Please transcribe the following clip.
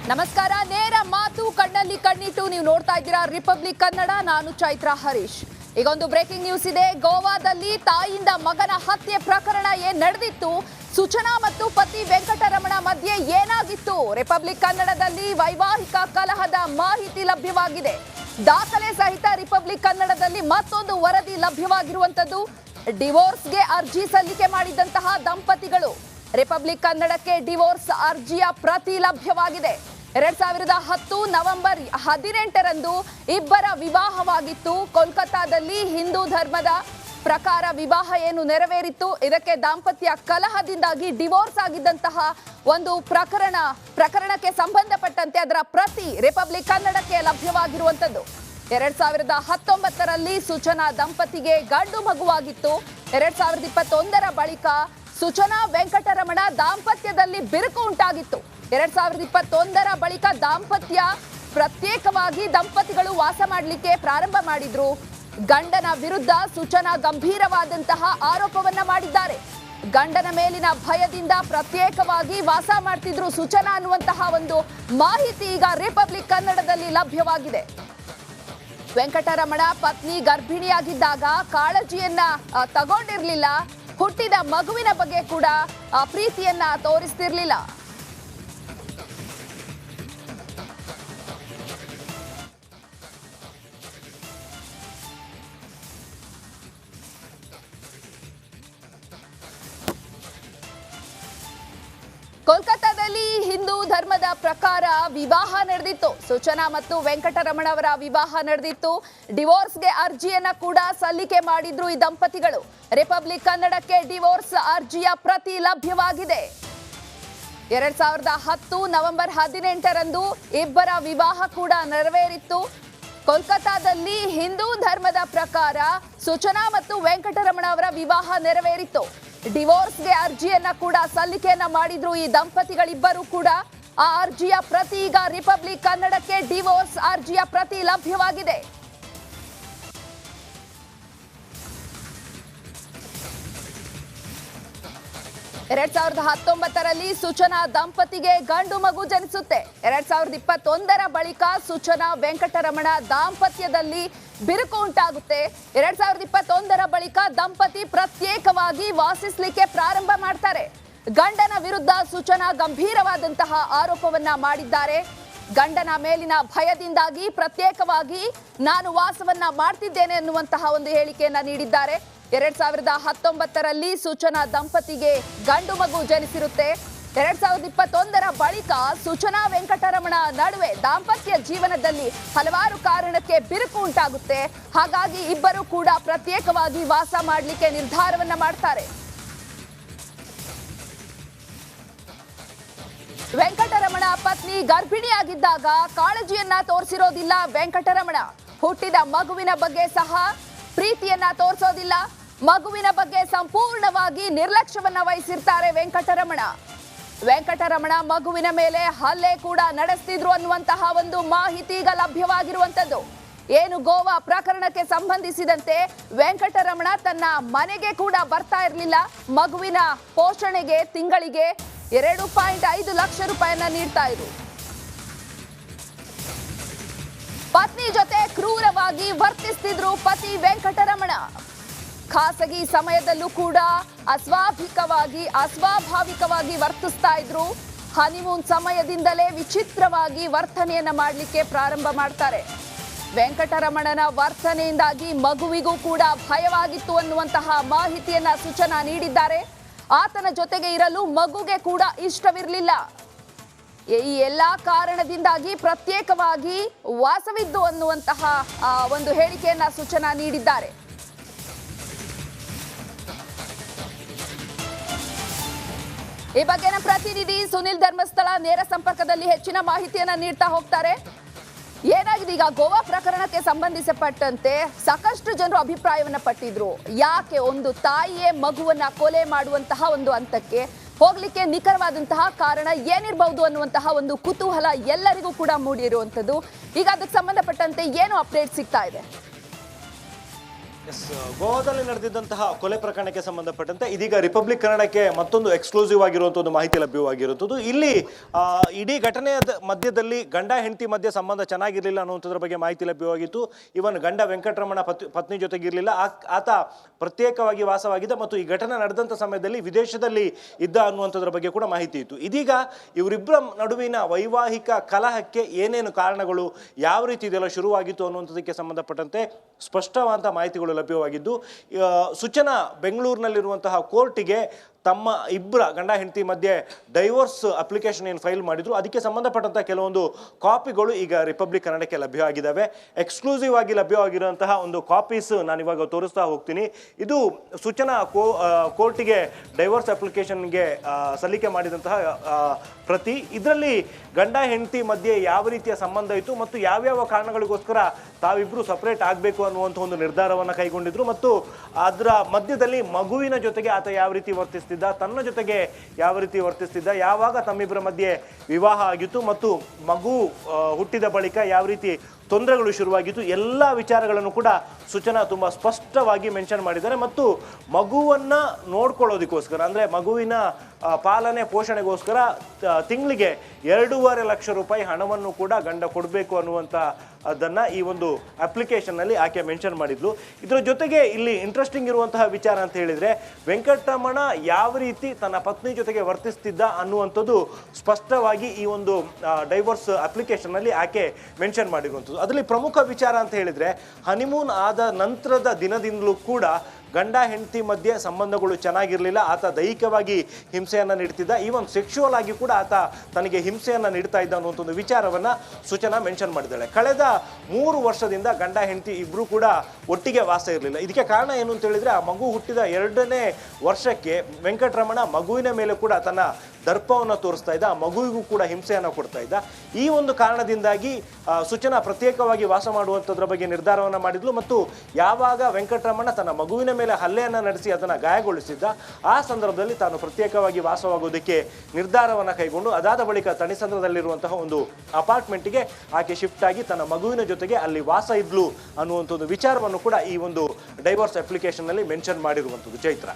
ನಮಸ್ಕಾರ. ನೇರ ಮಾತು ಕಣ್ಣಲ್ಲಿ ಕಣ್ಣಿಟ್ಟು ನೀವು ನೋಡ್ತಾ ಇದ್ದೀರಾ ರಿಪಬ್ಲಿಕ್ ಕನ್ನಡ. ನಾನು ಚೈತ್ರ ಹರೀಶ್. ಈಗ ಒಂದು ಬ್ರೇಕಿಂಗ್ ನ್ಯೂಸ್ ಇದೆ. ಗೋವಾದಲ್ಲಿ ತಾಯಿಯಿಂದ ಮಗನ ಹತ್ಯೆ ಪ್ರಕರಣ ಏನ್ ನಡೆದಿತ್ತು, ಸೂಚನಾ ಮತ್ತು ಪತಿ ವೆಂಕಟರಮಣ ಮಧ್ಯೆ ಏನಾಗಿತ್ತು, ರಿಪಬ್ಲಿಕ್ ಕನ್ನಡದಲ್ಲಿ ವೈವಾಹಿಕ ಕಲಹದ ಮಾಹಿತಿ ಲಭ್ಯವಾಗಿದೆ. ದಾಖಲೆ ಸಹಿತ ರಿಪಬ್ಲಿಕ್ ಕನ್ನಡದಲ್ಲಿ ಮತ್ತೊಂದು ವರದಿ ಲಭ್ಯವಾಗಿರುವಂತದ್ದು. ಡಿವೋರ್ಸ್ಗೆ ಅರ್ಜಿ ಸಲ್ಲಿಕೆ ಮಾಡಿದಂತಹ ದಂಪತಿಗಳು. ರಿಪಬ್ಲಿಕ್ ಕನ್ನಡಕ್ಕೆ ಡಿವೋರ್ಸ್ ಅರ್ಜಿಯ ಪ್ರತಿ ಲಭ್ಯವಾಗಿದೆ. 2010 ನವೆಂಬರ್ 18ರಂದು ಇಬ್ಬರ ವಿವಾಹವಾಗಿತ್ತು. ಕೋಲ್ಕತ್ತಾದಲ್ಲಿ ಹಿಂದೂ ಧರ್ಮದ ಪ್ರಕಾರ ವಿವಾಹ ಏನು ನೆರವೇರಿತ್ತು. ಇದಕ್ಕೆ ದಾಂಪತ್ಯ ಕಲಹದಿಂದಾಗಿ ಡಿವೋರ್ಸ್ ಆಗಿದ್ದಂತಹ ಒಂದು ಪ್ರಕರಣಕ್ಕೆ ಸಂಬಂಧಪಟ್ಟಂತೆ ಅದರ ಪ್ರತಿ ರಿಪಬ್ಲಿಕ್ ಕನ್ನಡಕ್ಕೆ ಲಭ್ಯವಾಗಿರುವಂತದ್ದು. 2019ರಲ್ಲಿ ಸೂಚನಾ ದಂಪತಿಗೆ ಗಂಡು ಮಗುವಾಗಿತ್ತು. 2021ರ ಬಳಿಕ ಸೂಚನಾ ವೆಂಕಟರಮಣ ದಾಂಪತ್ಯದಲ್ಲಿ ಬಿರುಕು ಉಂಟಾಗಿತ್ತು. 2021ರ ಬಳಿಕ ಪ್ರತ್ಯೇಕವಾಗಿ ದಂಪತಿಗಳು ವಾಸ ಮಾಡಲಿಕ್ಕೆ ಪ್ರಾರಂಭ ಮಾಡಿದ್ರು. ಗಂಡನ ವಿರುದ್ಧ ಸೂಚನಾ ಗಂಭೀರವಾದಂತಹ ಆರೋಪವನ್ನ ಮಾಡಿದ್ದಾರೆ. ಗಂಡನ ಮೇಲಿನ ಭಯದಿಂದ ಪ್ರತ್ಯೇಕವಾಗಿ ವಾಸ ಮಾಡ್ತಿದ್ರು ಸೂಚನಾ ಅನ್ನುವಂತಹ ಒಂದು ಮಾಹಿತಿ ಈಗ ರಿಪಬ್ಲಿಕ್ ಕನ್ನಡದಲ್ಲಿ ಲಭ್ಯವಾಗಿದೆ. ವೆಂಕಟರಮಣ ಪತ್ನಿ ಗರ್ಭಿಣಿಯಾಗಿದ್ದಾಗ ಕಾಳಜಿಯನ್ನ ತಗೊಂಡಿರ್ಲಿಲ್ಲ. ಹುಟ್ಟಿದ ಮಗುವಿನ ಬಗ್ಗೆ ಕೂಡ ಪ್ರೀತಿಯನ್ನ ತೋರಿಸ್ತಿರ್ಲಿಲ್ಲ. ಕೋಲ್ಕತ್ತಾದಲ್ಲಿ ಹಿಂದೂ ಧರ್ಮದ ಪ್ರಕಾರ ವಿವಾಹ ನಡೆದಿತ್ತು. ಸೂಚನಾ ಮತ್ತು ವೆಂಕಟರಮಣ ಅವರ ವಿವಾಹ ನಡೆದಿತ್ತು. ಡಿವೋರ್ಸ್ಗೆ ಅರ್ಜಿಯನ್ನ ಕೂಡ ಸಲ್ಲಿಕೆ ಮಾಡಿದ್ರು ಈ ದಂಪತಿಗಳು. ರಿಪಬ್ಲಿಕ್ ಕನ್ನಡಕ್ಕೆ ಡಿವೋರ್ಸ್ ಅರ್ಜಿಯ ಪ್ರತಿ ಲಭ್ಯವಾಗಿದೆ. 2010 ನವೆಂಬರ್ 18ರಂದು ಇಬ್ಬರ ವಿವಾಹ ಕೂಡ ನೆರವೇರಿತ್ತು. ಕೋಲ್ಕತ್ತಾದಲ್ಲಿ ಹಿಂದೂ ಧರ್ಮದ ಪ್ರಕಾರ ಸೂಚನಾ ಮತ್ತು ವೆಂಕಟರಮಣ ಅವರ ವಿವಾಹ ನೆರವೇರಿತ್ತು. ಡಿವೋರ್ಸ್ಗೆ ಅರ್ಜಿಯನ್ನ ಕೂಡ ಸಲ್ಲಿಕೆಯನ್ನ ಮಾಡಿದ್ರು ಈ ದಂಪತಿಗಳಿಬ್ಬರು ಕೂಡ. ಆ ಅರ್ಜಿಯ ಪ್ರತಿ ಈಗ ರಿಪಬ್ಲಿಕ್ ಕನ್ನಡಕ್ಕೆ ಡಿವೋರ್ಸ್ ಅರ್ಜಿಯ ಪ್ರತಿ ಲಭ್ಯವಾಗಿದೆ. ಎರಡ್ 2019ರಲ್ಲಿ ಸೂಚನಾ ದಂಪತಿಗೆ ಗಂಡು ಮಗು ಜನಿಸುತ್ತೆ. 2021ರ ಬಳಿಕ ಸೂಚನಾ ವೆಂಕಟರಮಣ ದಾಂಪತ್ಯದಲ್ಲಿ ಬಿರುಕು ಉಂಟಾಗುತ್ತೆ. 2021ರ ಬಳಿಕ ದಂಪತಿ ಪ್ರತ್ಯೇಕವಾಗಿ ವಾಸಿಸಲಿಕ್ಕೆ ಪ್ರಾರಂಭ ಮಾಡ್ತಾರೆ. ಗಂಡನ ವಿರುದ್ಧ ಸೂಚನಾ ಗಂಭೀರವಾದಂತಹ ಆರೋಪವನ್ನ ಮಾಡಿದ್ದಾರೆ. ಗಂಡನ ಮೇಲಿನ ಭಯದಿಂದಾಗಿ ಪ್ರತ್ಯೇಕವಾಗಿ ನಾನು ವಾಸವನ್ನ ಮಾಡ್ತಿದ್ದೇನೆ ಅನ್ನುವಂತಹ ಒಂದು ಹೇಳಿಕೆಯನ್ನ ನೀಡಿದ್ದಾರೆ. 2019ರಲ್ಲಿ ಸೂಚನಾ ದಂಪತಿಗೆ ಗಂಡು ಮಗು ಜನಿಸಿರುತ್ತೆ. 2021ರ ಬಳಿಕ ಸೂಚನಾ ವೆಂಕಟರಮಣ ನಡುವೆ ದಾಂಪತ್ಯ ಜೀವನದಲ್ಲಿ ಹಲವಾರು ಕಾರಣಕ್ಕೆ ಬಿರುಕು ಉಂಟಾಗುತ್ತೆ. ಹಾಗಾಗಿ ಇಬ್ಬರು ಕೂಡ ಪ್ರತ್ಯೇಕವಾಗಿ ವಾಸ ಮಾಡಲಿಕ್ಕೆ ನಿರ್ಧಾರವನ್ನ ಮಾಡ್ತಾರೆ. ವೆಂಕಟರಮಣ ಪತ್ನಿ ಗರ್ಭಿಣಿಯಾಗಿದ್ದಾಗ ಕಾಳಜಿಯನ್ನ ತೋರಿಸಿರೋದಿಲ್ಲ ವೆಂಕಟರಮಣ. ಹುಟ್ಟಿದ ಮಗುವಿನ ಬಗ್ಗೆ ಸಹ ಪ್ರೀತಿಯನ್ನ ತೋರಿಸೋದಿಲ್ಲ. ಮಗುವಿನ ಬಗ್ಗೆ ಸಂಪೂರ್ಣವಾಗಿ ನಿರ್ಲಕ್ಷ್ಯವನ್ನ ವಹಿಸಿರ್ತಾರೆ ವೆಂಕಟರಮಣ. ವೆಂಕಟರಮಣ ಮಗುವಿನ ಮೇಲೆ ಹಲ್ಲೆ ಕೂಡ ನಡೆಸ್ತಿದ್ರು ಅನ್ನುವಂತಹ ಒಂದು ಮಾಹಿತಿ ಈಗ ಲಭ್ಯವಾಗಿರುವಂತದ್ದು. ಏನು ಗೋವಾ ಪ್ರಕರಣಕ್ಕೆ ಸಂಬಂಧಿಸಿದಂತೆ ವೆಂಕಟರಮಣ ತನ್ನ ಮನೆಗೆ ಕೂಡ ಬರ್ತಾ ಇರಲಿಲ್ಲ. ಮಗುವಿನ ಪೋಷಣೆಗೆ ತಿಂಗಳಿಗೆ 2.5 ಲಕ್ಷ ರೂಪಾಯಿಯನ್ನ ನೀಡ್ತಾ ಇದ್ರು. ಪತ್ನಿ ಜೊತೆ ಕ್ರೂರವಾಗಿ ವರ್ತಿಸ್ತಿದ್ರು ಪತಿ ವೆಂಕಟರಮಣ. ಖಾಸಗಿ ಸಮಯದಲ್ಲೂ ಕೂಡ ಅಸ್ವಾಭಾವಿಕವಾಗಿ ವರ್ತಿಸ್ತಾ ಇದ್ರು. ಹನಿಮೂನ್ ಸಮಯದಿಂದಲೇ ವಿಚಿತ್ರವಾಗಿ ವರ್ತನೆಯನ್ನ ಮಾಡಲಿಕ್ಕೆ ಪ್ರಾರಂಭ ಮಾಡ್ತಾರೆ. ವೆಂಕಟರಮಣನ ವರ್ತನೆಯಿಂದಾಗಿ ಮಗುವಿಗೂ ಕೂಡ ಭಯವಾಗಿತ್ತು ಅನ್ನುವಂತಹ ಮಾಹಿತಿಯನ್ನ ಸೂಚನಾ ನೀಡಿದ್ದಾರೆ. ಆತನ ಜೊತೆಗೆ ಇರಲು ಮಗುಗೆ ಕೂಡ ಇಷ್ಟವಿರಲಿಲ್ಲ. ಈ ಎಲ್ಲಾ ಕಾರಣದಿಂದಾಗಿ ಪ್ರತ್ಯೇಕವಾಗಿ ವಾಸವಿದ್ದು ಅನ್ನುವಂತಹ ಒಂದು ಹೇಳಿಕೆಯನ್ನ ಸೂಚನಾ ನೀಡಿದ್ದಾರೆ. ಈ ಬಗ್ಗೆ ನಮ್ಮ ಪ್ರತಿನಿಧಿ ಸುನಿಲ್ ಧರ್ಮಸ್ಥಳ ನೇರ ಸಂಪರ್ಕದಲ್ಲಿ ಹೆಚ್ಚಿನ ಮಾಹಿತಿಯನ್ನ ನೀಡ್ತಾ ಹೋಗ್ತಾರೆ. ಏನಾಗಿದೆ ಈಗ ಗೋವಾ ಪ್ರಕರಣಕ್ಕೆ ಸಂಬಂಧಿಸಪಟ್ಟಂತೆ ಸಾಕಷ್ಟು ಜನರು ಅಭಿಪ್ರಾಯವನ್ನ ಪಟ್ಟಿದ್ರು. ಯಾಕೆ ಒಂದು ತಾಯಿಯೇ ಮಗುವನ್ನ ಕೊಲೆ ಮಾಡುವಂತಹ ಒಂದು ಹಂತಕ್ಕೆ ಹೋಗ್ಲಿಕ್ಕೆ ನಿಖರವಾದಂತಹ ಕಾರಣ ಏನಿರಬಹುದು ಅನ್ನುವಂತಹ ಒಂದು ಕುತೂಹಲ ಎಲ್ಲರಿಗೂ ಕೂಡ ಮೂಡಿರುವಂತದ್ದು. ಈಗ ಅದಕ್ಕೆ ಸಂಬಂಧಪಟ್ಟಂತೆ ಏನು ಅಪ್ಡೇಟ್ ಸಿಗ್ತಾ ಇದೆ? ಎಸ್, ಗೋವಾದಲ್ಲಿ ನಡೆದಿದ್ದಂತಹ ಕೊಲೆ ಪ್ರಕರಣಕ್ಕೆ ಸಂಬಂಧಪಟ್ಟಂತೆ ಇದೀಗ ರಿಪಬ್ಲಿಕ್ ಕನ್ನಡಕ್ಕೆ ಮತ್ತೊಂದು ಎಕ್ಸ್ಕ್ಲೂಸಿವ್ ಆಗಿರುವಂಥ ಒಂದು ಮಾಹಿತಿ ಲಭ್ಯವಾಗಿರುತ್ತದೆ. ಇಲ್ಲಿ ಇಡೀ ಘಟನೆಯ ಮಧ್ಯದಲ್ಲಿ ಗಂಡ ಹೆಂಡತಿ ಮಧ್ಯೆ ಸಂಬಂಧ ಚೆನ್ನಾಗಿರಲಿಲ್ಲ ಅನ್ನುವಂಥದ್ರ ಬಗ್ಗೆ ಮಾಹಿತಿ ಲಭ್ಯವಾಗಿತ್ತು. ಇವನ್ ಗಂಡ ವೆಂಕಟರಮಣ ಪತ್ನಿ ಜೊತೆಗಿರಲಿಲ್ಲ, ಆತ ಪ್ರತ್ಯೇಕವಾಗಿ ವಾಸವಾಗಿದ್ದ ಮತ್ತು ಈ ಘಟನೆ ನಡೆದಂಥ ಸಮಯದಲ್ಲಿ ವಿದೇಶದಲ್ಲಿ ಇದ್ದ ಅನ್ನುವಂಥದ್ರ ಬಗ್ಗೆ ಕೂಡ ಮಾಹಿತಿ ಇತ್ತು. ಇದೀಗ ಇವರಿಬ್ಬರ ನಡುವಿನ ವೈವಾಹಿಕ ಕಲಹಕ್ಕೆ ಏನೇನು ಕಾರಣಗಳು, ಯಾವ ರೀತಿ ಇದೆಲ್ಲ ಶುರುವಾಗಿತ್ತು ಅನ್ನುವಂಥದಕ್ಕೆ ಸಂಬಂಧಪಟ್ಟಂತೆ ಸ್ಪಷ್ಟವಾದ ಮಾಹಿತಿಗಳು ಲಭ್ಯವಾಗಿದ್ದು, ಸೂಚನಾ ಬೆಂಗಳೂರಿನಲ್ಲಿರುವಂತಹ ಕೋರ್ಟಿಗೆ ತಮ್ಮ ಇಬ್ಬರ ಗಂಡ ಹೆಂಡತಿ ಮಧ್ಯೆ ಡೈವೋರ್ಸ್ ಅಪ್ಲಿಕೇಶನ್ ಏನು ಫೈಲ್ ಮಾಡಿದ್ರು ಅದಕ್ಕೆ ಸಂಬಂಧಪಟ್ಟಂತಹ ಕೆಲವೊಂದು ಕಾಪಿಗಳು ಈಗ ರಿಪಬ್ಲಿಕ್ ಕನ್ನಡಕ್ಕೆ ಲಭ್ಯವಾಗಿದ್ದಾವೆ. ಎಕ್ಸ್ಕ್ಲೂಸಿವ್ ಆಗಿ ಲಭ್ಯವಾಗಿರುವಂತಹ ಒಂದು ಕಾಪೀಸ್ ನಾನು ಇವಾಗ ತೋರಿಸ್ತಾ ಹೋಗ್ತೀನಿ. ಇದು ಸೂಚನಾ ಕೋರ್ಟಿಗೆ ಡೈವೋರ್ಸ್ ಅಪ್ಲಿಕೇಶನ್ಗೆ ಸಲ್ಲಿಕೆ ಮಾಡಿದಂತಹ ಪ್ರತಿ. ಇದರಲ್ಲಿ ಗಂಡ ಹೆಂಡತಿ ಮಧ್ಯೆ ಯಾವ ರೀತಿಯ ಸಂಬಂಧ ಇತ್ತು ಮತ್ತು ಯಾವ್ಯಾವ ಕಾರಣಗಳಿಗೋಸ್ಕರ ತಾವಿಬ್ರು ಸಪರೇಟ್ ಆಗಬೇಕು ಅನ್ನುವಂಥ ಒಂದು ನಿರ್ಧಾರವನ್ನು ಕೈಗೊಂಡಿದ್ರು ಮತ್ತು ಅದರ ಮಧ್ಯದಲ್ಲಿ ಮಗುವಿನ ಜೊತೆಗೆ ಆತ ಯಾವ ರೀತಿ ವರ್ತಿಸ್ತಿದ್ದ, ತನ್ನ ಜೊತೆಗೆ ಯಾವ ರೀತಿ ವರ್ತಿಸ್ತಿದ್ದ, ಯಾವಾಗ ತಮ್ಮಿಬ್ಬರ ಮಧ್ಯೆ ವಿವಾಹ ಆಗಿತ್ತು ಮತ್ತು ಮಗು ಹುಟ್ಟಿದ ಬಳಿಕ ಯಾವ ರೀತಿ ತೊಂದರೆಗಳು ಶುರುವಾಗಿತ್ತು, ಎಲ್ಲ ವಿಚಾರಗಳನ್ನು ಕೂಡ ಸೂಚನಾ ತುಂಬ ಸ್ಪಷ್ಟವಾಗಿ ಮೆನ್ಷನ್ ಮಾಡಿದ್ದಾರೆ. ಮತ್ತು ಮಗುವನ್ನು ನೋಡ್ಕೊಳ್ಳೋದಕ್ಕೋಸ್ಕರ ಅಂದರೆ ಮಗುವಿನ ಪಾಲನೆ ಪೋಷಣೆಗೋಸ್ಕರ ತಿಂಗಳಿಗೆ 2.5 ಲಕ್ಷ ರೂಪಾಯಿ ಹಣವನ್ನು ಕೂಡ ಗಂಡ ಕೊಡಬೇಕು ಅನ್ನುವಂಥ ಅದನ್ನು ಈ ಒಂದು ಅಪ್ಲಿಕೇಶನ್ನಲ್ಲಿ ಆಕೆ ಮೆನ್ಷನ್ ಮಾಡಿದ್ಲು. ಇದರ ಜೊತೆಗೆ ಇಲ್ಲಿ ಇಂಟ್ರೆಸ್ಟಿಂಗ್ ಇರುವಂತಹ ವಿಚಾರ ಅಂತ ಹೇಳಿದರೆ ವೆಂಕಟರಮಣ ಯಾವ ರೀತಿ ತನ್ನ ಪತ್ನಿ ಜೊತೆಗೆ ವರ್ತಿಸ್ತಿದ್ದ ಅನ್ನುವಂಥದ್ದು ಸ್ಪಷ್ಟವಾಗಿ ಈ ಒಂದು ಡೈವೋರ್ಸ್ ಅಪ್ಲಿಕೇಶನ್ನಲ್ಲಿ ಆಕೆ ಮೆನ್ಷನ್ ಮಾಡಿರುವಂಥದ್ದು. ಅದರಲ್ಲಿ ಪ್ರಮುಖ ವಿಚಾರ ಅಂತ ಹೇಳಿದರೆ ಹನಿಮೂನ್ ಆದ ನಂತರದ ದಿನದಿಂದಲೂ ಕೂಡ ಗಂಡ ಹೆಂಡತಿ ಮಧ್ಯೆ ಸಂಬಂಧಗಳು ಚೆನ್ನಾಗಿರಲಿಲ್ಲ. ಆತ ದೈಹಿಕವಾಗಿ ಹಿಂಸೆಯನ್ನು ನೀಡ್ತಿದ್ದ, ಈವನ್ ಸೆಕ್ಷುವಲ್ ಆಗಿ ಕೂಡ ಆತ ತನಗೆ ಹಿಂಸೆಯನ್ನು ನೀಡ್ತಾ ಇದ್ದ ಅನ್ನುವಂಥ ಒಂದು ವಿಚಾರವನ್ನು ಸೂಚನಾ ಮೆನ್ಷನ್ ಮಾಡಿದ್ದಾಳೆ. ಕಳೆದ 3 ವರ್ಷದಿಂದ ಗಂಡ ಹೆಂಡತಿ ಇಬ್ಬರು ಕೂಡ ಒಟ್ಟಿಗೆ ವಾಸ ಇರಲಿಲ್ಲ. ಇದಕ್ಕೆ ಕಾರಣ ಏನು ಅಂತ ಹೇಳಿದರೆ ಆ ಮಗು ಹುಟ್ಟಿದ 2ನೇ ವರ್ಷಕ್ಕೆ ವೆಂಕಟರಮಣ ಮಗುವಿನ ಮೇಲೆ ಕೂಡ ತನ್ನ ದರ್ಪವನ್ನು ತೋರಿಸ್ತಾ ಇದ್ದ, ಆ ಮಗುವಿಗೂ ಕೂಡ ಹಿಂಸೆಯನ್ನು ಕೊಡ್ತಾ ಇದ್ದ. ಈ ಒಂದು ಕಾರಣದಿಂದಾಗಿ ಸೂಚನಾ ಪ್ರತ್ಯೇಕವಾಗಿ ವಾಸ ಮಾಡುವಂಥದ್ರ ಬಗ್ಗೆ ನಿರ್ಧಾರವನ್ನು ಮಾಡಿದ್ಲು ಮತ್ತು ಯಾವಾಗ ವೆಂಕಟರಮಣ ತನ್ನ ಮಗುವಿನ ಮೇಲೆ ಹಲ್ಲೆಯನ್ನು ನಡೆಸಿ ಅದನ್ನು ಗಾಯಗೊಳಿಸಿದ್ದ ಆ ಸಂದರ್ಭದಲ್ಲಿ ತಾನು ಪ್ರತ್ಯೇಕವಾಗಿ ವಾಸವಾಗೋದಕ್ಕೆ ನಿರ್ಧಾರವನ್ನು ಕೈಗೊಂಡು ಅದಾದ ಬಳಿಕ ತಣಿಸಂದ್ರದಲ್ಲಿರುವಂತಹ ಒಂದು ಅಪಾರ್ಟ್ಮೆಂಟ್ಗೆ ಆಕೆ ಶಿಫ್ಟ್ ಆಗಿ ತನ್ನ ಮಗುವಿನ ಜೊತೆಗೆ ಅಲ್ಲಿ ವಾಸ ಇದ್ಲು ಅನ್ನುವಂಥ ಒಂದು ವಿಚಾರವನ್ನು ಕೂಡ ಈ ಒಂದು ಡೈವೋರ್ಸ್ ಅಪ್ಲಿಕೇಶನ್ನಲ್ಲಿ ಮೆನ್ಷನ್ ಮಾಡಿರುವಂಥದ್ದು. ಚೈತ್ರ.